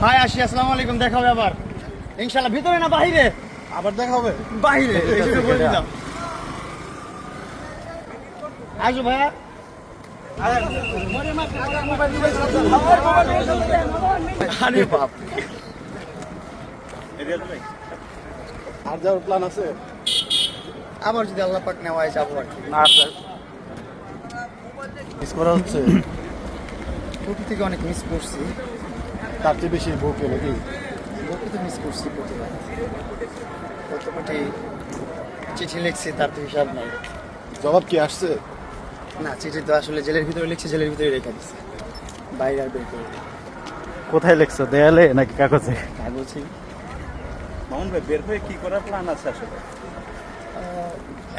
ভাই আসি, আসসালামু আলাইকুম, দেখা হবে আবার ইনশাআল্লাহ। ভিতরে না বাহিরে? আবার দেখা হবে বাহিরে, এসে বলে দিলাম। আসো ভাইয়া। আরে বাপ, আর যাওয়ার প্ল্যান আছে? আবার যদি আল্লাহ পাক নেওয়ায় যাবো আর কি। না মিস করা হচ্ছে। প্রকৃতিকে অনেক মিস করছি, তার চেয়ে বেশি বউকে নাকি? প্রকৃতি মিস করছি প্রতিবার। কত কোটি চিঠি লিখছি, তার তো হিসাব নাই। জবাব কি আসছে? না, চিঠি তো আসলে জেলের ভিতরে লিখছি, জেলের ভিতরে রেখে দিচ্ছি, বাইরে আর বের করে দিই। কোথায় লিখছো, দেয়ালে নাকি কাগজে? কাগজে। মামুন ভাই, বের হয়ে কি করার প্ল্যান আছে আসলে?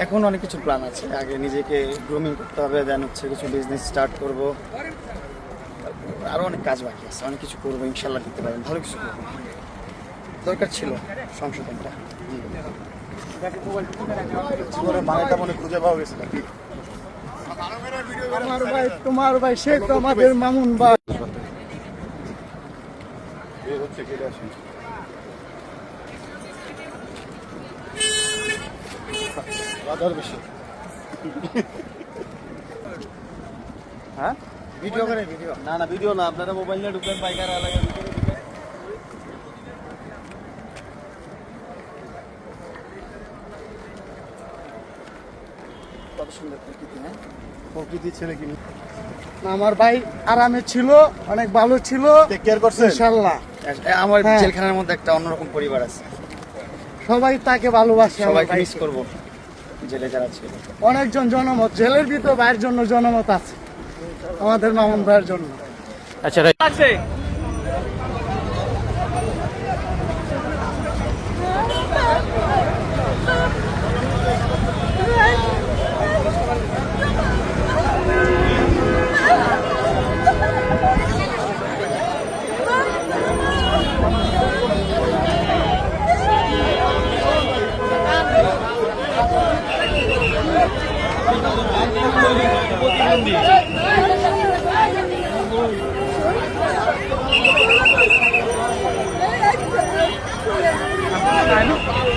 এখন অনেক কিছু প্ল্যান আছে। আগে নিজেকে গ্রুমিং করতে হবে, দেন হচ্ছে কিছু বিজনেস স্টার্ট করব। আরও অনেক কাজ বাকি আছে, অনেক কিছু করবো ইনশাল্লাহ, করতে পারবেন, ভালো কিছু করবো। দরকার ছিল সংশোধনটা। জীবনের মানেটা মনে খুঁজে পাওয়া গেছে নাকি? তোমার ভাই সে তো আমাদের মামুন ভাই। বের হচ্ছে, কেটে আসি। বাজার বেশি। হ্যাঁ, ভিডিও করে, ভিডিও না না ভিডিও না, আপনারা মোবাইল নিয়ে ঢুকবেন পাইকার এলাকায় ভিতরে ঢুকে। কত সুন্দর প্রকৃতি। হ্যাঁ, প্রকৃতি ছেলে কি আমার ভাই আরামে ছিল, অনেক ভালো ছিল, টেক কেয়ার করছেন? ইনশাল্লাহ। আমার হ্যাঁ। জেলখানার মধ্যে একটা অন্যরকম পরিবার আছে, সবাই তাকে ভালোবাসে। আমার সবাইকে ভাইকে। মিস করবো, জেলে যারা ছিল। অনেকজন জনমত জেলের ভিতর ভাইয়ের জন্য জনমত আছে, আমাদের মামুন ভাইয়ের জন্য। আচ্ছা লাগছে।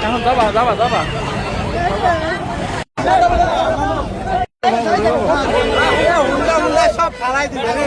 এখন যাবা যাবা যাবা। সব ফালাই দিবে।